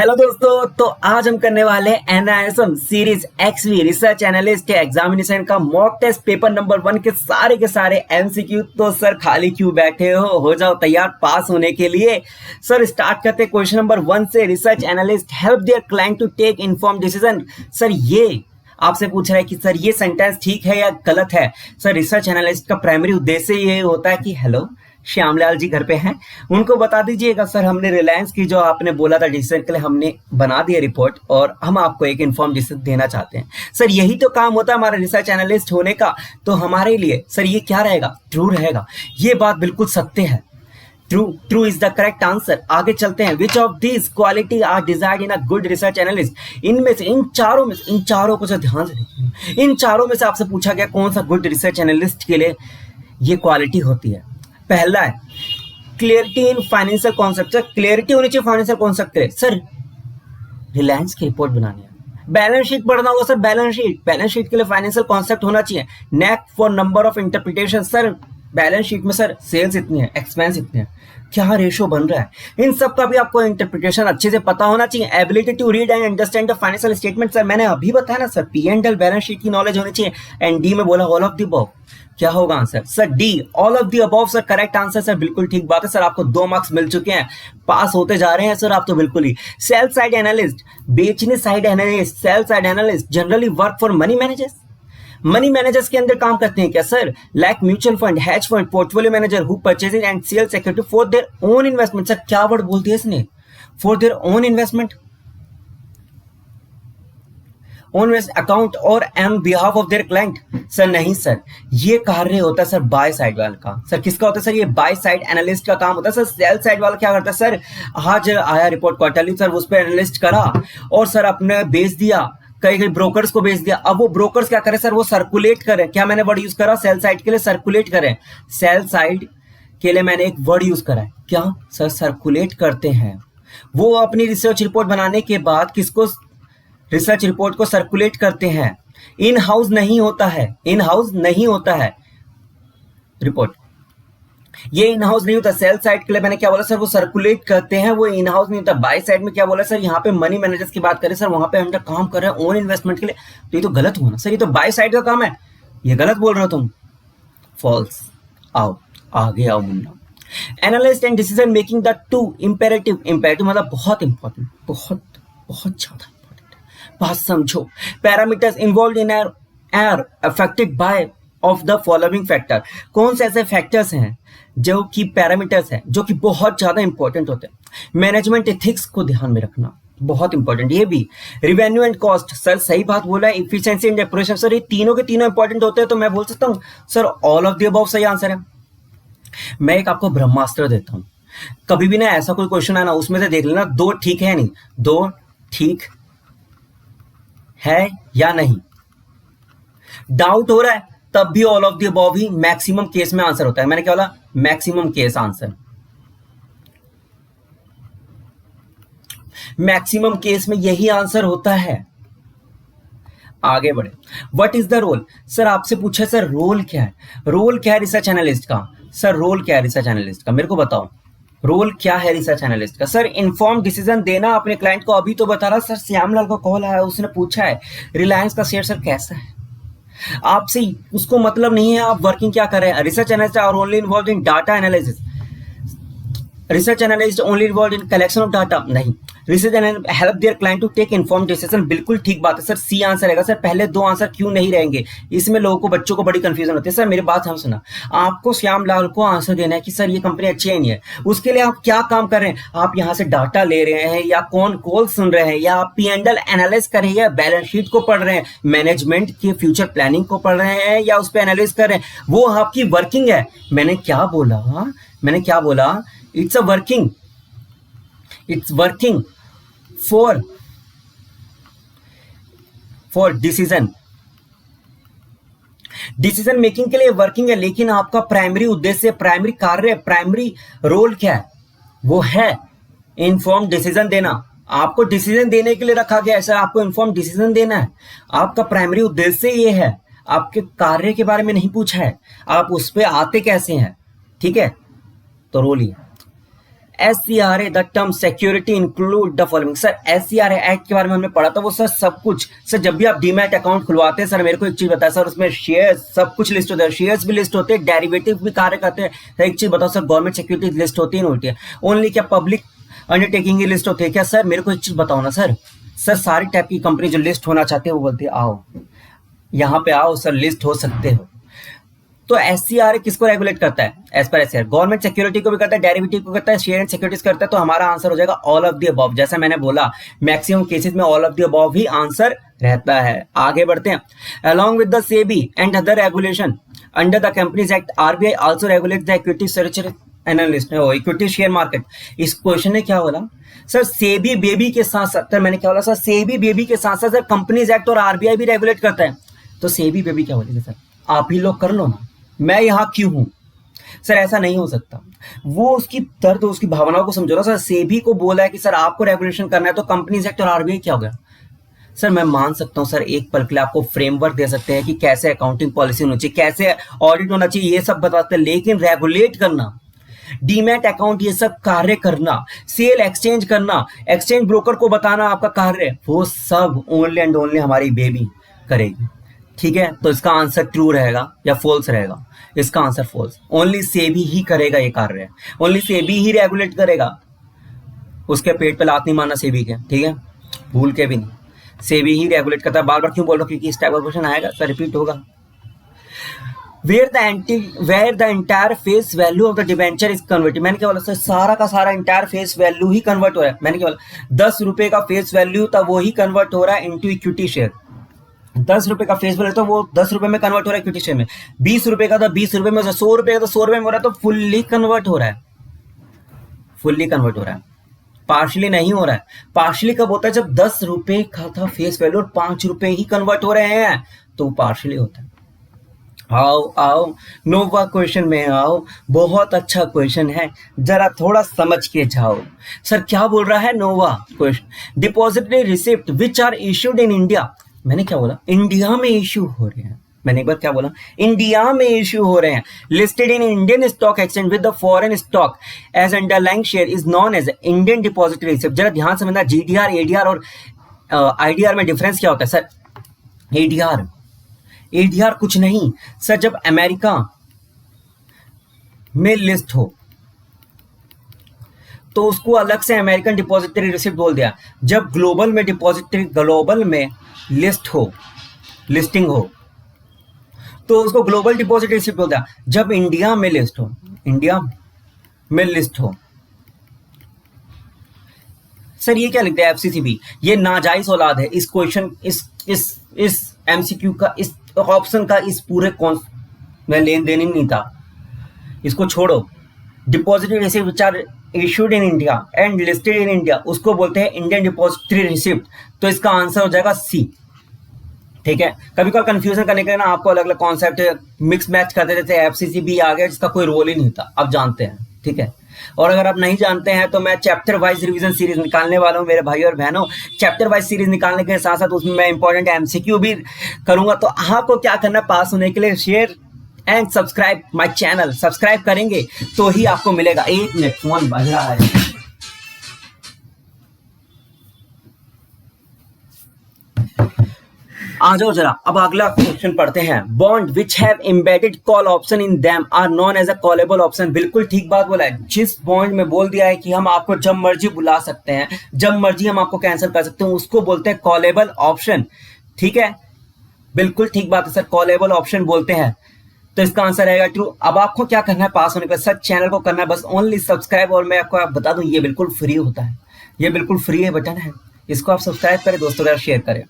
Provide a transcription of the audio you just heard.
Hello दोस्तों, तो आज हम करने वाले हैं NISM series XV research analyst के एग्जामिनेशन का मॉक टेस्ट पेपर नंबर 1 के सारे एमसीक्यू। तो सर खाली क्यों बैठे हो जाओ तैयार पास होने के लिए। सर स्टार्ट करते हैं क्वेश्चन नंबर 1 से। Research analyst help their client to take inform decision. Sir ये आपसे पूछ रहा है कि सर ये सेंटेंस ठीक है या गलत है। सर रिसर्च एनालिस्ट का प्राइमरी उद्देश्य ये होता है कि हेलो श्यामलाल जी घर पे हैं, उनको बता दीजिएगा सर हमने रिलायंस की जो आपने बोला था डिसीजन के लिए हमने बना दिया रिपोर्ट और हम आपको एक इन्फॉर्म डिसीजन देना चाहते हैं। सर यही तो काम होता है हमारा रिसर्च एनालिस्ट होने का। तो हमारे लिए सर ये क्या रहेगा, ट्रू रहेगा। ये बात बिल्कुल सत्य है, true is the correct answer. आगे चलते हैं। Which of this quality are desired in a good research analyst. इनमें से इन चारों को ध्यान से देखिए। इन चारों में से आपसे पूछा गया कौन सा गुड रिसर्च एनालिस्ट के लिए ये क्वालिटी होती है। पहला है clarity in financial concept. Sir clarity होनी चाहिए फाइनेंशियल कॉन्सेप्ट के। सर रिलायंस की रिपोर्ट बनानी है, बैलेंस शीट पढ़ना होगा। सर बैलेंस शीट के लिए फाइनेंशियल कॉन्सेप्ट होना चाहिए। Neck for number of interpretation. Sir balance sheet में सर सेल्स इतनी है, एक्सपेंस इतने हैं, क्या रेशो बन रहा है, इन सब का भी आपको इंटरप्रिटेशन अच्छे से पता होना चाहिए। Ability to read and understand the financial statement. Sir मैंने अभी बताया ना sir P and L balance sheet की नॉलेज होनी चाहिए। एंड डी में बोला ऑल ऑफ द अबव। क्या होगा answer? Sir D all of the above. Sir correct answer. Sir बिल्कुल ठीक बात है सर, आपको 2 मार्क्स मिल चुके हैं, पास होते जा रहे हैं सर आप तो बिल्कुल ही। सेल साइड एनालिस्ट, बेचने side analyst, sell side analyst generally work for money managers. Money managers के अंदर काम करते हैं क्या sir? Like mutual fund, hedge fund, portfolio manager who purchases and sell security for their own investment. Sir क्या word बोल दिया इसने? For their own investment, own account और on behalf of their client. Sir नहीं sir, ये कार्य होता है सर बाय साइड वाला का। सर किसका होता है सर? ये बाय साइड एनालिस्ट का काम होता है। सर सेल साइड वाला क्या करता है सर? आज आया रिपोर्ट क्वार्टरली, सर उस पर एनालिस्ट करा और सर अपने बेच दिया, कई ब्रोकर्स को बेच दिया। अब वो ब्रोकर्स क्या करें सर? वो सर्कुलेट करें। क्या मैंने वर्ड यूज करा? सेल साइड के लिए सर्कुलेट करें। सेल साइड के लिए मैंने एक वर्ड यूज करा है, क्या सर? सर्कुलेट करते हैं। वो अपनी रिसर्च रिपोर्ट बनाने के बाद किसको, रिसर्च रिपोर्ट को सर्कुलेट करते हैं। इन हाउस नहीं होता है, इन हाउस नहीं होता है रिपोर्ट, ये इन हाउस नहीं होता। सेल साइड के लिए मैंने क्या बोला सर? वो सर्कुलेट करते हैं, वो इन हाउस नहीं होता। बाय साइड में क्या बोला सर? यहाँ पे मनी मैनेजर्स की बात करें सर, वहां पे हम काम कर रहे हैं ओन इन्वेस्टमेंट के लिए, तो ये तो गलत हुआ ना सर, ये तो बाय साइड का काम है, ये गलत बोल रहे हो तुम। फॉल्स। आओ आगे आओ Munna. Analyst and decision making the two imperative. Imperative मतलब बहुत इंपॉर्टेंट, बहुत बहुत ज्यादा इंपॉर्टेंट है, बात समझो। Parameters involve in are affected by of the following factor. कौन से ऐसे फैक्टर्स हैं जो कि पैरामीटर्स हैं जो कि बहुत ज्यादा इंपॉर्टेंट होते हैं? मैनेजमेंट एथिक्स को ध्यान में रखना बहुत इंपॉर्टेंट, ये भी। Revenue and cost. सर सही बात बोला है। Efficiency and depression. सर ये तीनों के तीनों इंपॉर्टेंट होते हैं, तो मैं बोल सकता हूँ sir all of the above सही आंसर है। मैं एक आपको ब्रह्मास्त्र देता हूं, कभी भी ना ऐसा कोई क्वेश्चन है ना उसमें से देख लेना 2 ठीक है नहीं, 2 ठीक है या नहीं। डाउट हो रहा है तब भी ऑल ऑफ द अबव ही मैक्सिमम केस में आंसर होता है। मैंने क्या बोला? Maximum case answer. Maximum case में यही आंसर होता है। आगे बढ़े। What is the role? Sir आपसे पूछा सर रोल क्या है, रोल क्या है रिसर्च एनालिस्ट का? सर रोल क्या है रिसर्च एनालिस्ट का, मेरे को बताओ रोल क्या है रिसर्च एनालिस्ट का? सर इन्फॉर्म डिसीजन देना अपने क्लाइंट को। अभी तो बता रहा सर श्यामलाल का कॉल आया, उसने पूछा है रिलायंस का शेयर सर कैसा है, आपसे उसको मतलब नहीं है आप वर्किंग क्या कर रहे हैं। Research analyst are only involve in data analysis. Research analyst only involve in collection of data नहीं। Research analyst help their client to take inform decision. बिल्कुल ठीक बात है सर, सी आंसर रहेगा। सर पहले 2 आंसर क्यों नहीं रहेंगे? इसमें लोगों को, बच्चों को बड़ी कंफ्यूजन होती है। सर मेरी बात हम सुना, आपको श्यामलाल को आंसर देना है कि सर ये कंपनी अच्छी है नहीं है, उसके लिए आप क्या काम कर रहे हैं? आप यहाँ से डाटा ले रहे हैं या कौन कॉल सुन रहे हैं या आप पी एंड एल एनालाइज कर रहे हैं या बैलेंस शीट को पढ़ रहे हैं, मैनेजमेंट की फ्यूचर प्लानिंग को पढ़ रहे हैं या उस पर एनालाइज कर रहे हैं, वो आपकी वर्किंग है। मैंने क्या बोला? It's a working, it's working for decision making के लिए वर्किंग है। लेकिन आपका प्राइमरी उद्देश्य, प्राइमरी कार्य, प्राइमरी रोल क्या है? वो है इन्फॉर्म डिसीजन देना। आपको डिसीजन देने के लिए रखा गया है सर, आपको इन्फॉर्म डिसीजन देना है। आपका प्राइमरी उद्देश्य ये है, आपके कार्य के बारे में नहीं पूछा है, आप उस पर आते कैसे हैं, ठीक है? तो रोल ही है। SCRA the term security include the following. Sir SCRA act के बारे में हमने पढ़ा था, वो सर सब कुछ। सर जब भी आप डीमैट अकाउंट खुलवाते हैं सर, मेरे को एक चीज बताया सर, उसमें शेयर सब कुछ लिस्ट होता है, शेयर्स भी लिस्ट होते हैं, डेरिवेटिव भी कार्य करते हैं। सर एक चीज बताओ सर, गवर्नमेंट सिक्योरिटी लिस्ट होती है, नहीं होती है? ओनली क्या पब्लिक अंडरटेकिंग की लिस्ट होती है क्या? सर मेरे को एक चीज बताओ ना सर, सारी टाइप की कंपनी जो लिस्ट होना चाहते हैं वो बोलती है आओ यहाँ पे आओ सर, लिस्ट हो सकते हो। तो SCRA किसको रेगुलेट करता है? As per SCRA government security को भी करता है, डेरिवेटिव को करता है, शेयर एंड सिक्योरिटीज करता है। तो हमारा आंसर हो जाएगा ऑल ऑफ द अबव। जैसा मैंने बोला मैक्सिमम केसेस में all of the above he answer रहता है। आगे बढ़ते हैं। Along with the SEBI and other regulation under the companies act, RBI also regulate the equity searcher analyst equity share market. इस क्वेश्चन ने क्या बोला सर, सेबी बेबी के साथ साथ, मैंने क्या बोला सर, सेबी बेबी के साथ साथ सर कंपनीज एक्ट और RBI भी रेगुलेट करता है। तो सेबी बेबी क्या बोलेगा सर, आप ही लोग कर लो ना, मैं यहां क्यों हूं? सर ऐसा नहीं हो सकता, वो उसकी दर्द उसकी भावनाओं को समझो ना सर। सेबी को बोला है कि सर आपको रेगुलेशन करना है, तो कंपनीज एक्ट और RBI क्या हो गया? सर मैं मान सकता हूं सर, एक पल के लिए आपको फ्रेमवर्क दे सकते हैं कि कैसे अकाउंटिंग पॉलिसी होनी चाहिए, कैसे ऑडिट होना चाहिए, ये सब बताते हैं, लेकिन रेगुलेट करना, डीमैट अकाउंट, ये सब कार्य करना, सेल एक्सचेंज करना, एक्सचेंज ब्रोकर को बताना आपका कार्य, वो सब ओनली एंड ओनली हमारी बेबी करेगी। ठीक है, तो इसका आंसर ट्रू रहेगा या फॉल्स रहेगा? इसका आंसर फॉल्स। ओनली सेबी ही करेगा ये कार्य, ओनली सेबी ही रेगुलेट करेगा। उसके पेट पे लात नहीं मारना सेबी के, ठीक है, भूल के भी नहीं। सेबी ही रेगुलेट करता है। बार बार क्यों बोल रहा हूं? क्योंकि इस टाइप का क्वेश्चन आएगा सर, रिपीट होगा। where the entire face value of the debenture is converted। मैंने क्या बोला सर, सारा का सारा entire face value ही कन्वर्ट हो रहा है। मैंने क्या बोला, 10 रुपए का फेस वैल्यू था वो ही कन्वर्ट हो रहा है इंटू इक्विटी शेयर। 10 रुपए का फेस वैल्यू तो वो 10 रुपए में कन्वर्ट हो रहा है इक्विटी शेयर में। 20 रुपए का था 20 रुपए में, 100 रुपए का तो 100 रुपए में हो रहा है, तो फुल्ली कन्वर्ट हो रहा है, फुल्ली कन्वर्ट हो रहा है, पार्शली नहीं हो रहा है। पार्शली कब होता है? जब 10 रुपए का था फेस वैल्यू और 5 रुपए ही कन्वर्ट हो रहे हैं, तो पार्शली होता है। आओ आओ नोवा क्वेश्चन में आओ, बहुत अच्छा क्वेश्चन है, जरा थोड़ा समझ के जाओ। सर क्या बोल रहा है नोवा question, depository receipt which are issued in India. मैंने क्या बोला, इंडिया में इश्यू हो रहे हैं। मैंने एक बार क्या बोला, इंडिया में इश्यू हो रहे हैं। Listed in Indian stock exchange with the foreign stock as underlying share is known as Indian depository receipt. जरा ध्यान से समझना, GDR ADR और IDR में डिफरेंस क्या होता है सर? ADR कुछ नहीं सर, जब अमेरिका में लिस्ट हो तो उसको अलग से अमेरिकन डिपॉजिटरी रिसिप्ट बोल दिया। जब ग्लोबल में ग्लोबल में लिस्ट हो, लिस्टिंग हो, तो उसको ग्लोबल डिपॉजिटरी रिसिप्ट बोल दिया। जब इंडिया में लिस्ट हो, इंडिया में लिस्ट हो, सर ये क्या लिखते हैं FCCB, ये नाजायज औलाद है। इस क्वेश्चन इस MCQ का, इस ऑप्शन का, इस पूरे कौन में लेन देन ही नहीं था, इसको छोड़ो। Depository receipt which are issued in India and listed in India, उसको बोलते हैं इंडियन डिपॉजिटरी रिसिप्ट। तो इसका आंसर हो जाएगा C। ठीक है, कभी कभी कंफ्यूजन करने के लिए ना आपको अलग अलग कॉन्सेप्ट मिक्स मैच करते रहते हैं। FCCB आ गया जिसका कोई रोल ही नहीं था, अब जानते हैं। ठीक है, और अगर आप नहीं जानते हैं तो मैं चैप्टर वाइज रिवीजन सीरीज निकालने वाला हूं मेरे भाई और बहनों। चैप्टर वाइज सीरीज निकालने के साथ साथ उसमें मैं इंपॉर्टेंट MCQ भी करूंगा। तो आपको क्या करना है, पास होने के लिए share and subscribe my channel. Subscribe करेंगे तो ही आपको मिलेगा। 1 मिनट, फोन बज रहा है। आ जाओ जरा, अब अगला क्वेश्चन पढ़ते हैं। Bond which have embedded call option in them are known as a callable option. बिल्कुल ठीक बात बोला है। जिस बॉन्ड में बोल दिया है कि हम आपको जब मर्जी बुला सकते हैं, जब मर्जी हम आपको कैंसिल कर सकते हैं, उसको बोलते हैं कॉलेबल ऑप्शन। ठीक है, बिल्कुल ठीक बात है सर, कॉलेबल ऑप्शन बोलते हैं। तो इसका आंसर रहेगा ट्रू। अब आपको क्या करना है पास होने के बाद, सर चैनल को करना है बस ओनली सब्सक्राइब। और मैं आपको बता दूं, ये बिल्कुल फ्री होता है, ये बिल्कुल फ्री है बटन है, इसको आप सब्सक्राइब करें, दोस्तों का शेयर करें।